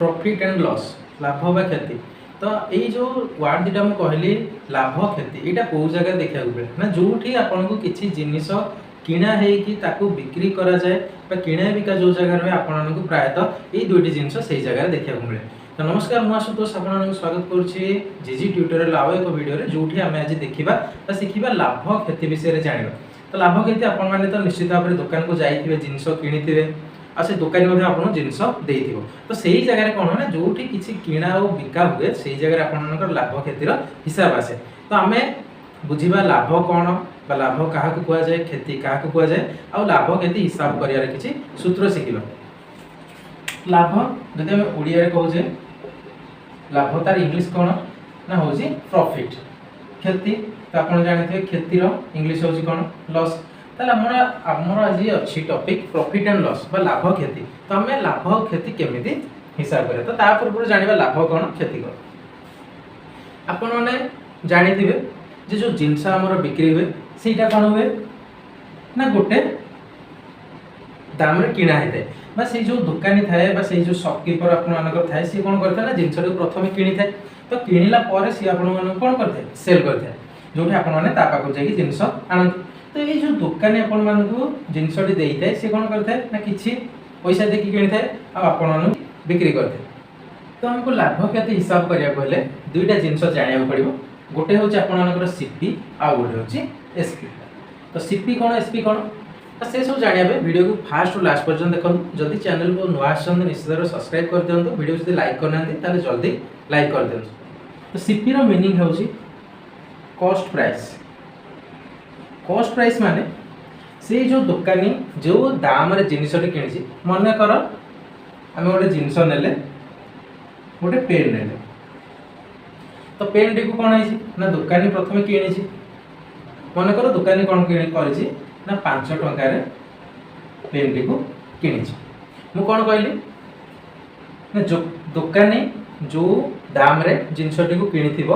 Profit and loss लाभ बा क्षति तो यही जो वार्ड दुटा मुझे कहली लाभ क्षति यहाँ कौ जगह देखा मिले ना जो आपन को किसी जिनिस किणा हो बिक्री करा जाए किणा बिका जो जगह आपन को प्रायतः ये दुईटी जिनस से जगह देखा मिले। तो नमस्कार मुझे आशुतोष आपको स्वागत करुच्ची जीजी ट्यूटोरियल आउ एक वीडियो जो आम आज देखा शिखा लाभ क्षति विषय जाना। तो लाभ क्षति आपने तो निश्चित भाव में दुकान को जाइए जिनस किणी आ से दुकानी आपको जिनस देथिबो तो सही जगह कौन ना जो किसी किणा और बिका हुए से जगह आप लाभ क्षतिर हिसाब आसे। तो आम बुझा लाभ कौन बा लाभ क्या कहुए क्षति क्या कहुए आ लाभ क्षति हिसाब कर किसी सूत्र शिखा। लाभ जब आम ओडिया कहे लाभ तार इंग्लिश कौन ना हूँ प्रॉफिट। क्षति तो आप जानते क्षतिर इंग्लिश हूँ कौन लॉस। आज अच्छी टॉपिक प्रॉफिट एंड लॉस बा लाभ क्षति। तो आम लाभ क्षति केमिति हिसाब करें तो पूर्व जाना लाभ कौन क्षति कौन। आपण मैंने जानी जो जिनस आमर बिक्री हुए सीटा कौन हुए ना गोटे दाम किणा होता है जो दुकानी थाए से जो शॉपकीपर आपंकर थाए सी कौन करता है जिनस प्रथम किणी थाए तो किणिला सी आप कौन करते सेल करते जो आपको जाकि जिनस आनते। तो ये जो दुकानी आपण मानकु जिनसटी देई थाए से कौन करता है ना किछि पैसा देखि किणी थाए आपण बिक्री करते। तो हमको लाभ क्षति हिसाब करिया कहले दुईटा जिनस जानिया पड़िबो गोटे होची आपनकर सीपी आ गोटे होची एसपी। तो सीपी कौन एसपी कौन से सब जानिया वीडियो को फास्ट और लास्ट पर्यंत देखो। जदि चैनल को नुआ आछन निश्चित सब्सक्राइब कर दियंतु वीडियो जदि लाइक करना ताले जल्दी लाइक कर दियंतु। तो सीपी रो मीनिंग होची कॉस्ट प्राइस। कॉस्ट प्राइस माने से जो दुकानी जो दाम रे जिनिसटी किणी मन कर आम गोटे जिनस नेले गोटे पेन नेले तो पेन टी को कौन है ना दुकानी प्रथम किणी मन कर दुकानी कौन कर ना 5 टंकार पेन टी को किणी मु कौन कहली ना जो दुकानी जो दाम रे जिनसटी को किणी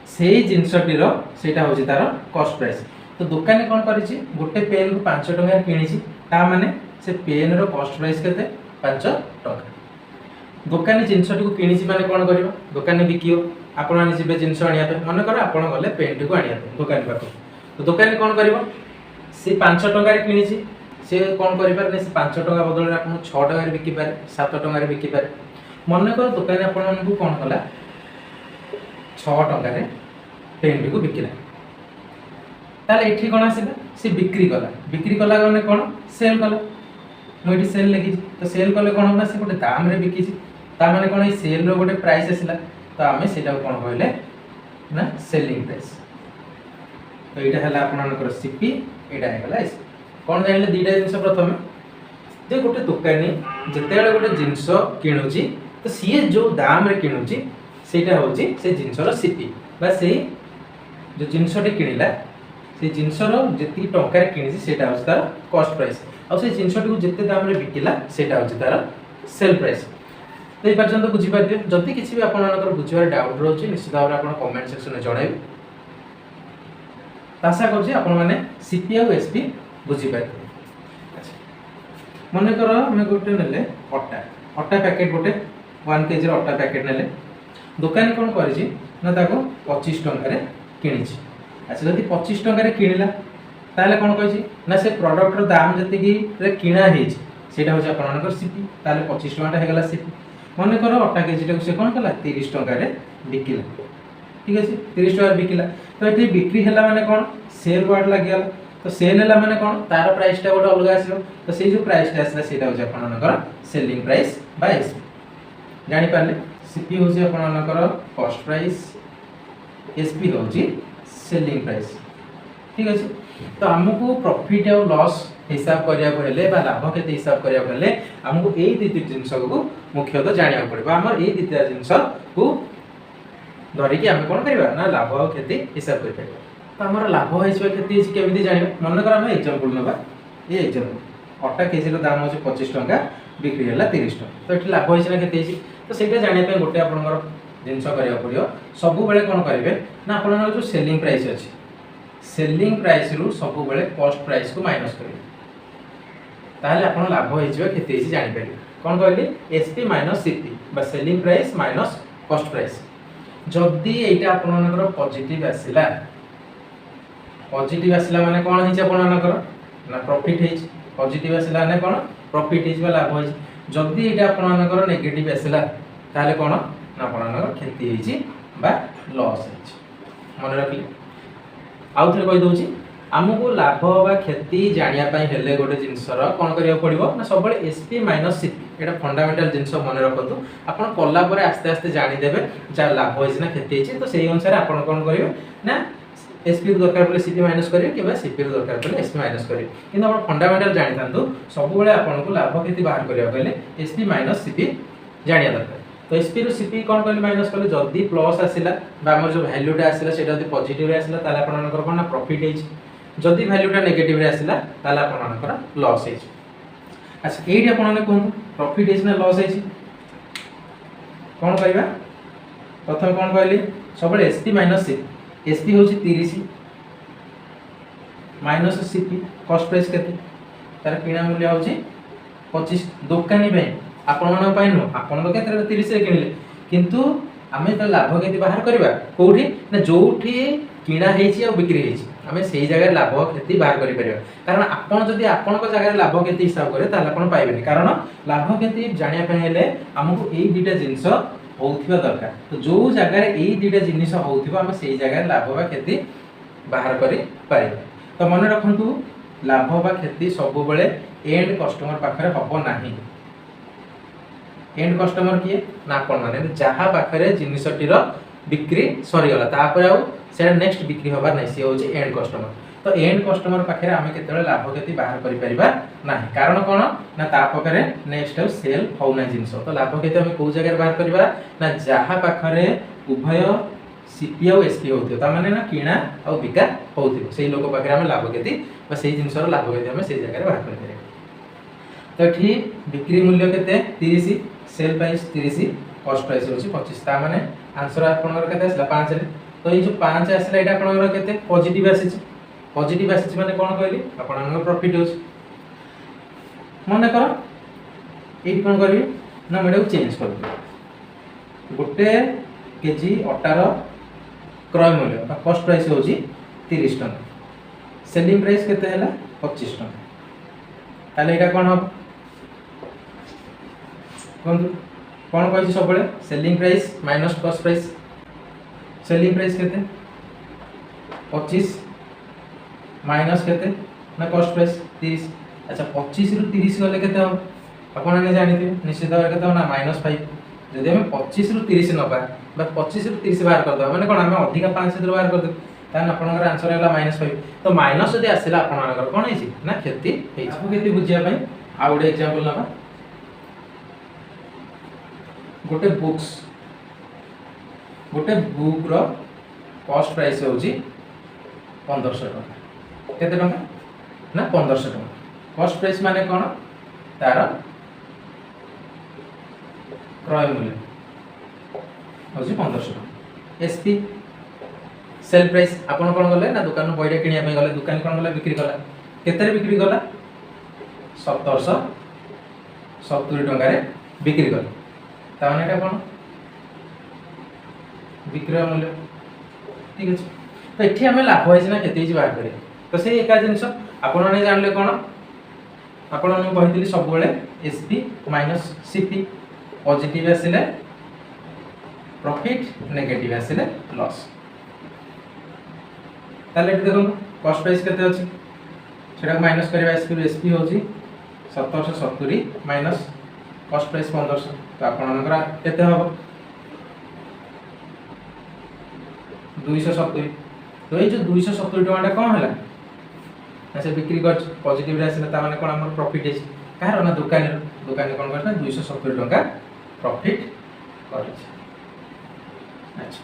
से जिनसटी सेटा होची तार कॉस्ट प्राइस। तो दुकानी कौन करिछि गोटे पेन को 5 टंका किणी माने से पेन रो कॉस्ट प्राइस केते 5 टंका। दुकानी जिनसटी को किणी माने कौन करिवो दुकानी बिकियो आपण आनी जिबे जिनस आनिया पे मन कर आपण गले पेन टी को आनिया पे दुकानी पाखो तो दुकानी कौन करिवो से 5 टंका किणी से कौन करि पारे से 5 टंका बदल रे आपण 6 टंका बिकि पारे 7 टंका बिकि पारे। मन कर दुकानी आपण को कौन कला 6 टंका रे पेन टी को बिकिला ताले एठी कोन आसीला से बिक्री कला माने कोन सेल कला मोइटी सेल लिखि तो सेल कले कोन होना से गोटे दाम रे बिकि ता माने कोन ए सेल रो गोटे प्राइस आसीला तो आमे सेटा कोन कहले ना सेलिंग प्राइस। तो एटा हला आपनकर सीपी एटा हेला एस कोन जानले दीटा जिंस प्रथम जे गोटे दुकानी जतेले गोटे जिंस किणुची तो सीए जो दाम रे किणुची सेटा होची से जिंसर सीपी बा से जो जिंसटी किणिला से जिनसर जी टंकार किणी सेटा हूँ तार कॉस्ट प्राइस और से जिनसटी को जिते दाम रे बिकिला सेटा हूँ तार सेल प्राइस। तो ये पर्यंत बुझीपारे जदि किसी भी आपंकर बुझार डाउट रोचे निश्चित भाव में आप कमेंट सेक्शन में जनइबे। आशा करें सीपी और एसपी बुझीपारे। मन कर आम गोटे ने अटा अटा पैकेट गोटे 1 kg अटा पैकेट ने दुकानी कौन कर 25 टंकार किणी। अच्छा जब 25 टंकार किणिला ताले कौन कही ना से प्रोडक्ट दाम जी किणा होटा हूँ आपंकर सीपी ताले 25 टंका होगा सीपी। मन कर अटा केजी से कौन कला 30 टंकार बिकिला ठीक अच्छे 30 टंका बिकिला तो ये बिक्री है माने कौन सेल वार्ड लगे तो सेल है माने कौन तार प्राइसटा गोटे अलग आसो तो से जो प्राइसटा आसला सेटा हूँ आपंकर सेलिंग प्राइस बा एसपी जानीपारे। सीपी हूँ आपंकर कॉस्ट प्राइस एसपी हूँ सेलिंग प्राइस ठीक अच्छे। तो आमको प्रॉफिट और लॉस हिसाब करा लाभ क्षति हिसाब करा आमको यही दुईटी जिनस को मुख्यतः जाना पड़ो आमर ये दुईटा जिनस को धरिकी आम कौन करवा ना लाभ और क्षति हिसाब कर। तो आम लाभ क्षति केमी जाना मन कर आम एग्जांपल ना ये एग्जांपल अटा केजी दाम हो 25 टंका बिक्री है 30 टंका तो ये लाभ होना के तो सहीटा जानापी गोटे आपंकर जिनस करा पड़ो सब बेले कौन करेंगे ना आप जो सेलिंग प्राइस अच्छी सेलिंग प्राइस रु सब बेले कॉस्ट प्राइस को माइनस करेंगे ताहले आप लाभ हो क्षति जानीपारे। कौन कहली एसपी माइनस सीपी बा selling price minus cost price जदि एटा आपनकर पॉजिटिव आसिला माने कोन हिच आपनकर ना प्रॉफिट हिच पॉजिटिव आसिला माने कोन प्रॉफिट हिच बा लाभ हिच जदि एटा आपनकर नेगेटिव आसिला ताले कोन ना आपनकर क्षति हिच बा लॉस हिच मन रखली आउ थरे कहि दोची आमको लाभ बा क्षति जानिया पई हेले गोटे जिंसर कोन करिया पड़िबो ना सब बळे एसपी माइनस सीपी एटा फंडामेंटल जिंस मन रखतु आपण कल्ला परे आस्ते आस्ते जानि देबे जा लाभ होइछ ना क्षति हिच तो सेही अनुसार आपण कोन करियो ना एसपी दरकार पड़े सीपी माइनस करियो किबा सीपी दरकार पड़े एसपी माइनस करियो किंतु आपण फंडामेंटल जानि थांतु सब बळे आपण को लाभ क्षति बाहर करिया गले एसपी माइनस सीपी जानिया दरकार तो एसपी रु सीपी कोन कहले माइनस करले जदी प्लस आसिला बा हमर जो वैल्यूटा आसिला सेटा जदी पॉजिटिव रे आसिला ताले आपनकर कोन ना प्रॉफिट हिच जदि वैल्यूटा नेगेटिव रे आसिला ताले आपनकर लॉस हिच अच्छा एडी आपन कोन प्रॉफिट हिच ना लॉस हिच कोन कहबा प्रथम कोन कहली सब एसपी माइनस सीपी एसपी होची 30 माइनस सीपी कॉस्ट प्राइस केते तार किना मूल्य होची 25 दुकानी पे आपण मन पाइ नो आपण तो केते 30 रे किनिले किंतु आमे त लाभ केते बाहर करबा कोठी ना जोठी किना हेची और बिक्री हेची आमे सेही जगह लाभ क्षति बाहर करि परिबा कारण आपण जदी आपण को जगह लाभ क्षति हिसाब करे ताले आपण पाइबेनी कारण लाभ क्षति जानिया पे हेले हमकु एई दुटा जिंस होउथिबा दरकार तो जो जगह एई दुटा जिनिस होउथिबा आमे सेही जगह लाभ बा क्षति बाहर करि पाइबा तो मन रखंतु लाभ बा क्षति सब बेले एंड कस्टमर पाखरे हबो नाही एंड कस्टमर किए ना आपण माने जहा पाखरे जिनिसटीर बिक्री सरी गला तापर आ सेटा नेक्स्ट बिक्री होबार नै से होची एंड कस्टमर तो एंड कस्टमर पाखरे आमे केतेले लाभ क्षति बाहर करि परिबा नाही कारण कोन ना ता पाखरे नेक्स्ट सेल हो नै जिंस तो लाभ क्षति आमे को जगह बाहर करबा ना जहा पाखरे उभय सीपी और एसपी होथियो ता माने ना किना और बिका होथियो सेही लोक पाखरे आमे लाभ क्षति बा सेही जिंसर लाभ क्षति आमे सेही जगह बाहर करि परिबा तो ठीक बिक्री मूल्य केते 30 सेल प्राइस 30 कॉस्ट प्राइस होची 25 ता माने आंसर आपनकर केते आसला 5 रे तो ये जो 5 आसला एटा आपनकर केते पॉजिटिव आसीची माने कोन कहली आपनकर प्रॉफिट होची मने करो एई कोन करबी ना मेडा चेंज करबी गोटे केजी अटार क्रय मूल्य बा कॉस्ट प्राइस होची 30 टका सेलिंग प्राइस केते हैला 25 टका ताले एटा कोन हो कौन कहि सब बळे selling price minus cost price selling price केते 25 माइनस केते ना कॉस्ट प्राइस 30 अच्छा 25 रु 30 गले केते हो आपण ने जानिथे निश्चित भाव केते हो ना -5 जदि हम 25 रु 30 नबा बा 25 रु 30 बाहर कर दो माने कोन हम अधिका 5 रु बाहर कर दो तान आपनकर आंसर हैला -5 तो माइनस जदि आसिला आपनकर कोन हेची ना क्षति हेची आपको केते बुझिया पई आ गुडे एग्जांपल नबा गोटे बुक रो कॉस्ट प्राइस होची 1500 टका केते टका ना 1500 टका कॉस्ट प्राइस माने कोन तार क्रय मूल्य होची 1500 टका एसपी सेल प्राइस आपण कोन गले ना दुकान नु बयडा किनिया पे गले दुकान कोन गले बिक्री कला केते रे बिक्री कला 1770 टका रे बिक्री कला ताने एटा कोन विक्रय मूल्य ठीक अछि तो एठी हमें लाभ होइछ ना केते जी बाहर करे तो से एका जिंस आपण ने जानले कोन आपण ने कहितली सब बेले एसपी माइनस सीपी पॉजिटिव आसिले प्रॉफिट नेगेटिव आसिले लॉस ताले एठी देखो कॉस्ट प्राइस केते अछि सेटा माइनस करबा एसपी होची 1770 माइनस कॉस्ट प्राइस 1500 तो आपनकर केते हो 270 तो ये जो 270 टका कोन हला से बिक्री कर पॉजिटिव रे आसिला ता माने कोन हमर प्रॉफिट है कार ना दुकान कोन करना 270 टका प्रॉफिट कर अच्छा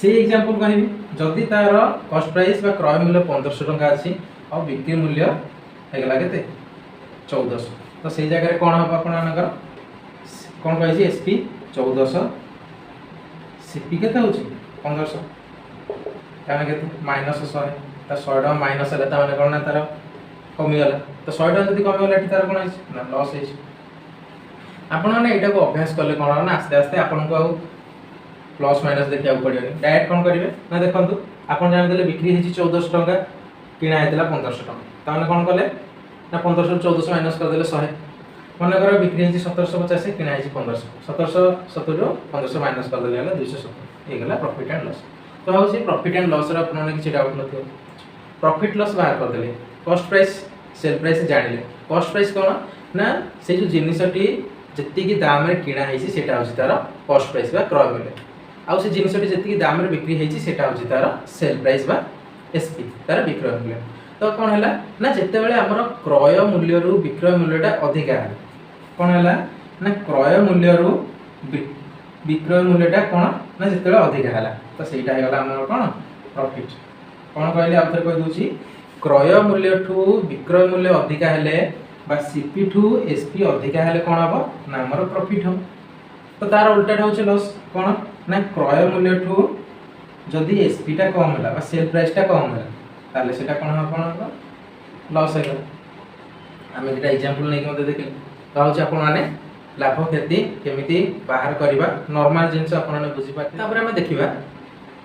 से एग्जांपल कहबी जदी तार कॉस्ट प्राइस बा क्रय मूल्य 1500 टका अछि और बिक्री मूल्य हेगला केते 1400 तो से जगह रे कोन हो आपनकर कोन कहै छी एसपी 1400 सीपी केते होची 1500 ताने केते माइनस 100 ता 100 टका माइनस हला ता माने कोन तार कमी गला तो 100 टका जदी कमी गला एठी तार कोन है ना लॉस है आपण मैंने यहाँ को अभ्यास कले कौन ना आस्ते आस्ते आपन को प्लस माइनस देखा पड़े डायरेक्ट कौन करेंगे ना देखो आप जानते बिक्री होती 1400 टंका किणा होता 1500 टंका तो कौन कले ना 1500 1400 माइनस करदे 100 मन कर बिक्री होती 1750 किणा 1500 1770 1500 माइनस करदे 270 ये प्रॉफिट एंड लॉस तो हूँ प्रॉफिट एंड लॉस किसी डाउट न प्रॉफिट लॉस बाहर करदे कॉस्ट प्राइस सेल प्राइस जानिले कॉस्ट प्राइस कौन ना से जो जिनसटी जी दाम किणा होता हूँ तार कॉस्ट प्राइस क्रय मूल्य आउ से जिनसटी जी दाम बिक्री होती हूँ तार सेल प्राइस एसपी तार विक्रय मूल्य तो कौन है ना जिते बड़े आमर क्रय मूल्य रु विक्रय मूल्यटा अधिका है कौन है ना क्रय मूल्य रु विक्रय मूल्यटा कौन ना जिते अधिका है तो सहीटा होगा आम कौन प्रॉफिट कौन कहले आउ थे कहीदे क्रय मूल्य ठू विक्रय मूल्य अधिका है सीपी ठू एसपी अधिका है कौन हम ना आमर प्रॉफिट हम तो तार उल्टाटा हूँ लॉस कौन ना क्रय मूल्य ठू जदि एसपीटा कम है सेल प्राइसटा कम है ताले सेटा कौन हम कौन लॉस है आम दुटा एग्जांपल नहीं मत देखिए तो हूँ आपने लाभ क्षति केमी बाहर करवा नॉर्मल जिनस आपने बुझीपारे आम देखा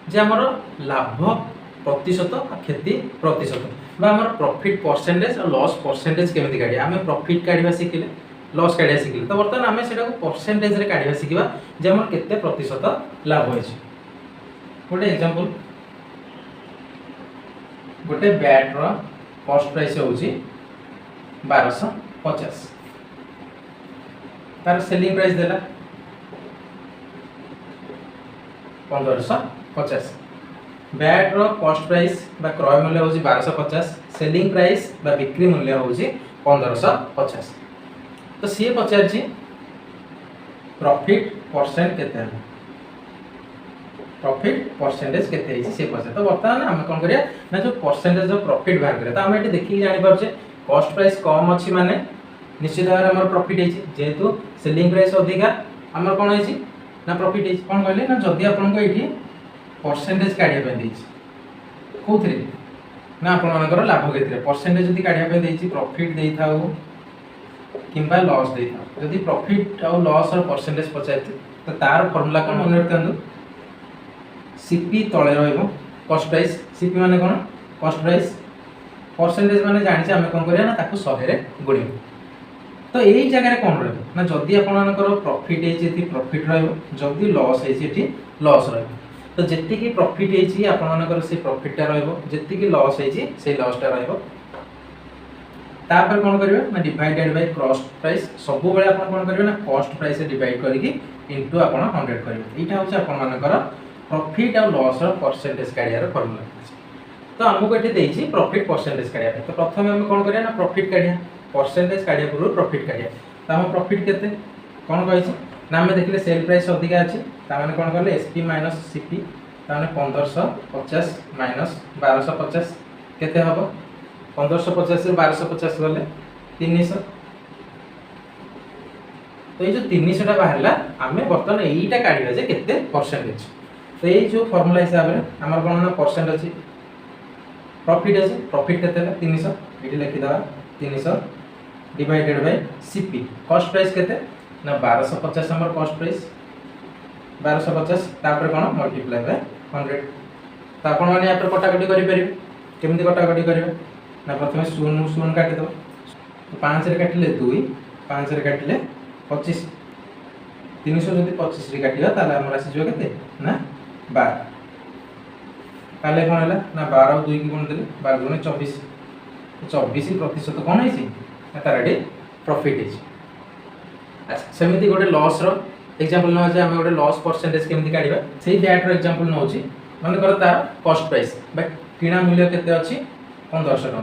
जे आमर लाभ प्रतिशत क्षति प्रतिशत आमर प्रॉफिट परसेंटेज और लॉस परसेंटेज केमी काढ़ा आम प्रॉफिट काढ़ा शिखिले लॉस काढ़ा शिखिले तो बर्तमान आम से परसेंटेज रे काढ़ा शिखा जे आमर केते प्रतिशत लाभ होइछि गोटे एग्जांपल गोटे बैट रो कॉस्ट प्राइस होउछि 1250 तार सेलिंग प्राइस देला 1550 बैट रो कॉस्ट प्राइस बा क्रय मूल्य होउछि 1250 सेलिंग प्राइस बा बिक्री मूल्य होउछि 1550 तो सी पचार प्रॉफिट परसेंट केते है प्रॉफिट परसेंटेज केते है से पचार तो बर्तमान हम कोन करिया ना जो परसेंटेज ऑफ प्रॉफिट बाहर करिया तो हम एटी देखि जानि परछे कॉस्ट प्राइस कम अछि माने निश्चित भाव हमर प्रॉफिट है जेहेतु सेलिंग प्राइस अधिका हमर कोन है ना प्रॉफिट है कोन कहले ना जदी आपन को एठी परसेंटेज काढिया पे देछि कोथरे ना आपन मानकर लाभ केतरे परसेंटेज जदी काढिया पे देछि प्रॉफिट देई थाउ किंबा लॉस देई थाउ जदी प्रॉफिट और लॉस और परसेंटेज पचाइते तो तार फार्मूला कोन मन रखंदु सीपी तळे रहइबो कॉस्ट प्राइस सीपी माने कोन कॉस्ट प्राइस परसेंटेज माने जानि हम कोन करिया ना ताकू 100 रे गुणिबो तो यही जगह कौन रही ना जदि आपंकर प्रॉफिट है प्रॉफिट रदि लॉस है लॉस तो जी प्रॉफिट है आपर से प्रॉफिटा री लॉस है लॉसटा तापर कौन करेंगे ना डिवाइडेड बाय कॉस्ट प्राइस सब बेले आप कौन करेंगे ना कॉस्ट प्राइस डिवाइड करके इंटू आप 100 करेंगे यहाँ हूँ आपर प्रॉफिट और लॉस परसेंटेज काढ़ार फर्मूला तो आमको ये प्रॉफिट परसेंटेज काढ़ा तो प्रथम आम कौन करिया ना प्रॉफिट काढ़ा परसेंटेज काढ़ा पूर्व प्रॉफिट काढ़ा तो आम प्रॉफिट केते कौन कही ना आम देखिए सेल प्राइस अधिका अच्छी ताने कौन कले एसपी माइनस सीपी ताने 1550 माइनस 1250 केते हम 1550 रे 1250 गले 300 तो ये जो 300 बाहर आम बर्तमान यहीटा काढ़ा जे केते परसेंटेज तो ये जो फॉर्मूला हिसाब से आम कौन ना परसेंट अच्छी प्रॉफिट अच्छे प्रॉफिट केते 300 ये लिखिदा 300 divided by CP cost price केते ना 1250 हमर कॉस्ट प्राइस 1250 तापर कोन मल्टीप्लाई बाय 100 तो आपण माने या पर कटाकटी करि परिबे केमिति कटाकटी करिवे ना प्रथमे 0 काटि दो तो 5 रे काटिले 2 5 रे काटिले 25 300 जदि 25 रे काटिबा ताले हमर आसी जो केते ना 12 ताले कोन हला ना 12 और 2 की गुण देले 12 गुणे 24 24% कोन है तार प्रॉफिट है अच्छा सेमिति गोटे लॉस रो एग्जांपल न जे हम गोटे लॉस परसेंटेज केमिति काढिबा सेही बैट रो एग्जांपल न होची मन कर तार कॉस्ट प्राइस बट किणा मूल्य केते अछि 1500 टका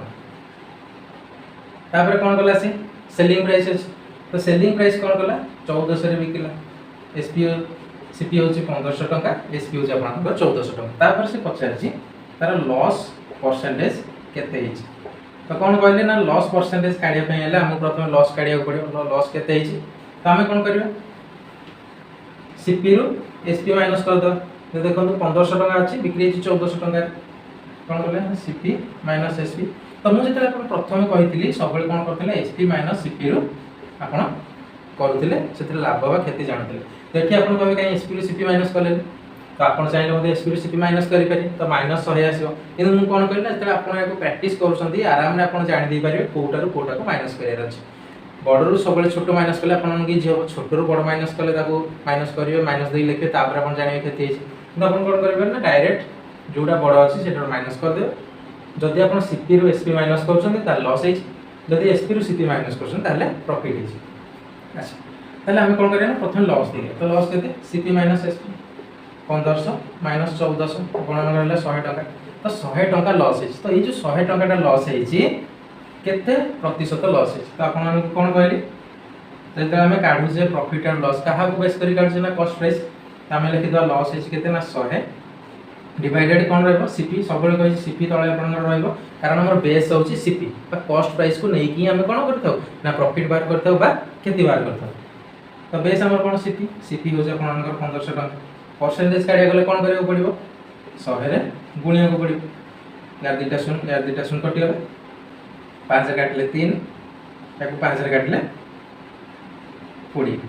तापर कोन कला से सेलिंग प्राइस अछि तो सेलिंग प्राइस कोन कला 1400 रे बिकिला एसपी सीपी होची 1500 टका एसपी होची आपन 1400 टका तापर से पचारची तार लॉस परसेंटेज केते हिची तो कौन कहले ना लॉस परसेंटेज काढ़िया पे हेले हम प्रथम लॉस काढ़िया पड़ो लॉस केते हिची तो हम कौन करियो सीपी रु एसपी माइनस कर दो तो देखो 1500 टका अछि बिक्री अछि 1400 टका कौन कहले सीपी माइनस एसपी तो मु जेते प्रथम कहितली सब बेले कौन करथिले एसपी माइनस सीपी रु आपण କରୁଥିଲେ ସେଥିରେ ଲାଭ ବା କ୍ଷତି ଜାଣୁଥିଲେ। ତ ଏଠି ଆପଣ କହିବେ କାହିଁ ଏସପି ରୁ ସିପି ମାଇନସ୍ କଲେ, ତ ଆପଣ ଚାହିଁଲେ ମଧ୍ୟ ଏସପି ରୁ ସିପି ମାଇନସ୍ କରିପାରିବେ, ତ ମାଇନସ୍ 100 ଆସିବ। କିନ୍ତୁ ମୁଁ କ'ଣ କହିଲି ନା ଯେତେବେଳେ ଆପଣ ଏହାକୁ ପ୍ରାକ୍ଟିସ୍ କରୁଛନ୍ତି ଆରାମରେ ଆପଣ ଜାଣିଦେଇପାରିବେ କୋଉଟାରୁ କୋଉଟାକୁ ମାଇନସ୍ କରିବାର ଅଛି। ବଡ଼ରୁ ସବୁବେଳେ ଛୋଟ ମାଇନସ୍ କଲେ ଆପଣଙ୍କୁ ଇଜି ହେବ, ଛୋଟରୁ ବଡ଼ ମାଇନସ୍ କଲେ ତାକୁ ମାଇନସ୍ କରିବେ, ମାଇନସ୍ ଦେଇ ଲେଖିବେ, ତାପରେ ଆପଣ ଜାଣିବେ କ୍ଷତି ହେଇଛି। କିନ୍ତୁ ଆପଣ କ'ଣ କରିପାରିବେ ନା ଡାଇରେକ୍ଟ ଯୋଉଟା ବଡ଼ ଅଛି ସେଟାରୁ ମାଇନସ୍ କରିଦେବେ। ଯଦି ଆପଣ ସିପି ରୁ ଏସପି ମାଇନସ୍ କରୁଛନ୍ତି ତାହେଲେ ଲସ୍ ହେଇଛି, ଯଦି ଏସପି ରୁ ସିପି ମାଇନସ୍ କରୁଛନ୍ତି ତାହେଲେ ପ୍ରଫିଟ୍ ହେଇଛି। ଆଚ୍ଛା, ତାହେଲେ ଆମେ କ'ଣ କରିବା ନା ପ୍ରଥମେ ଲସ୍ ଦେଇଦେବା। ତ ଲସ୍ କେତେ? ସିପି ମାଇନସ୍ ଏସପି 1500 ମାଇନସ୍ 1400 ଆପଣଙ୍କର ହେଲା 100 ଟଙ୍କା। ତ 100 ଟଙ୍କା ଲସ୍ ହେଇଛି। ତ ଏଇ ଯୋଉ 100 ଟଙ୍କାଟା ଲସ୍ ହେଇଛି କେତେ ପ୍ରତିଶତ ଲସ୍ ହେଇଛି? ତ ଆପଣମାନଙ୍କୁ କ'ଣ କହିଲି, ଯେତେବେଳେ ଆମେ କାଢୁଛେ ପ୍ରଫିଟ୍ ଆଣ୍ଡ ଲସ୍ କାହାକୁ ବେସ୍ କରି କାଢୁଛେ ନା କଷ୍ଟ ପ୍ରାଇସ୍। ତ ଆମେ ଲେଖିଦେବା ଲସ୍ ହେଇଛି କେତେ ନା 100 डिवाइडेड कौन रहिबो सीपी सब कहि सीपी तळे आपनकर रहिबो कारण हमर बेस होची सीपी बा कॉस्ट प्राइस को नै कि हम कोन करथौ ना प्रॉफिट बार करथौ बा क्षति बार करथौ। तो बेस हमर कोन सीपी सीपी हो जे आपनकर 1500 टका परसेंटेज काढिया गले कोन करियो पड़िबो 100 रे गुणिया को पड़िबो यार दिटा सुन कटि गले 5 काटले 3 ताको 5 रे काटले 20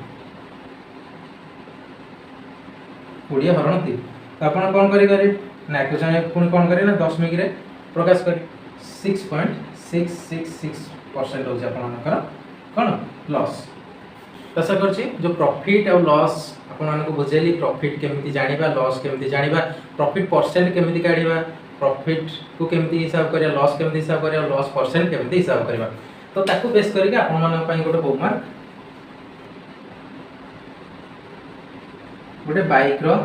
हरण 3 तो आपण कोन करि करी ना को संगे पुनी कोन करी ना दशमिक रे प्रकाश करी 6.666% हो जे आपनकर कोन लॉस। तसा करछि जो प्रॉफिट और लॉस आपन को बुझेली प्रॉफिट केमिति जानिबा लॉस केमिति जानिबा प्रॉफिट परसेंट केमिति काढिबा प्रॉफिट को केमिति हिसाब करिया लॉस केमिति हिसाब करिया लॉस परसेंट केमिति हिसाब करिबा तो ताकू बेस करिके आपन मन पई गोटे होमवर्क गोटे बाइक रो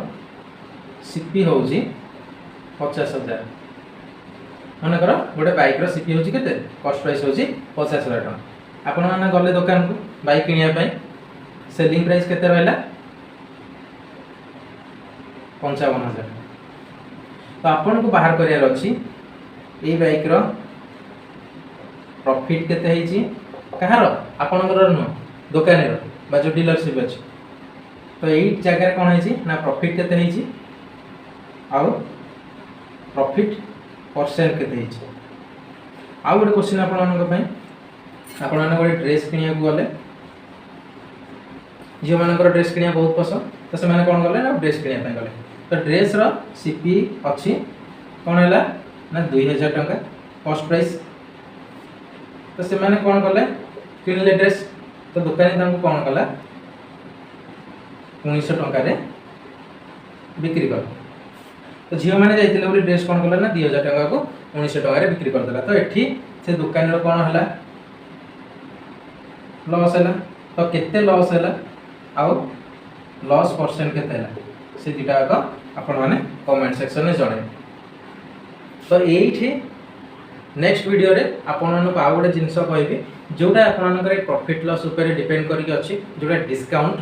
सीपी होउची 50,000 माने करो गोटे बाइक रो सीपी होउची केते कॉस्ट प्राइस होउची 50,000 टका आपण माने गले दुकान को बाइक किनिया पई सेलिंग प्राइस केते रहला 55,000 तो आपण को बाहर करिया अछि ए बाइक रो प्रॉफिट केते हेची कहार आपनकर न दुकान रो बा जो डीलरशिप अछि तो एई जगह कोन हेची ना प्रॉफिट केते हेची आउ प्रॉफिट परसेंट केते हेची आउ गोटे क्वेश्चन आपण मानक पई आपण माने गोटे ड्रेस किनिया को गले जियो मानकर ड्रेस किनिया बहुत पसंद तो से माने कोन गले ना ड्रेस किनिया पई गले तो ड्रेस रो सीपी अछि कोन हैला ना 2000 टका कॉस्ट प्राइस तो से माने कोन गले किनले ड्रेस तो दुकानी तांको कोन कला 1900 टका रे बिक्री कर तो झियो माने जाइतिले बोली ड्रेस कोन कला ना 2000 टका को 1900 टका रे बिक्री कर देला तो एठी से दुकान रो कोन हला लॉस हला तो केते लॉस हला आउ लॉस परसेंट केते हला से दिटा को आपण माने कमेंट सेक्शन में जणे। तो एठी नेक्स्ट वीडियो रे आपण माने आ गोटे जिंस कहबी जोटा आपण मानकर प्रॉफिट लॉस ऊपर डिपेंड करके अछि जोटा डिस्काउंट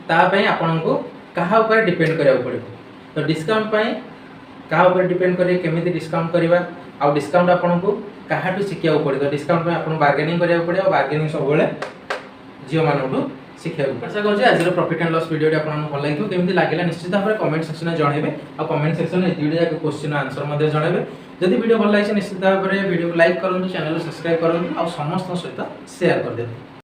ता पई आपण को कहा ऊपर डिपेंड करिया पड़िबो तो डिस्काउंट पई कहा ऊपर डिपेंड करी केमिति डिस्काउंट करबा आ डिस्काउंट आपण को कहाटू सिखिया पड़े तो डिस्काउंट पई आपण बार्गेनिंग करिया पड़े और बार्गेनिंग सब बेले जियो मानटू शिखिया आशा करछि आज प्रॉफिट एंड लॉस वीडियो आपण भल लागियो केमिति लागिला निश्चित भाबरे कमेंट सेक्शन में जणाइबे आ कमेंट सेक्शन में वीडियो जाक क्वेश्चन आंसर मध्ये जणाइबे जदि वीडियो भल लागिছে निश्चित भाबरे वीडियो को लाइक करंतु चैनल को सब्सक्राइब करंतु आ समस्त सहित शेयर कर देबे।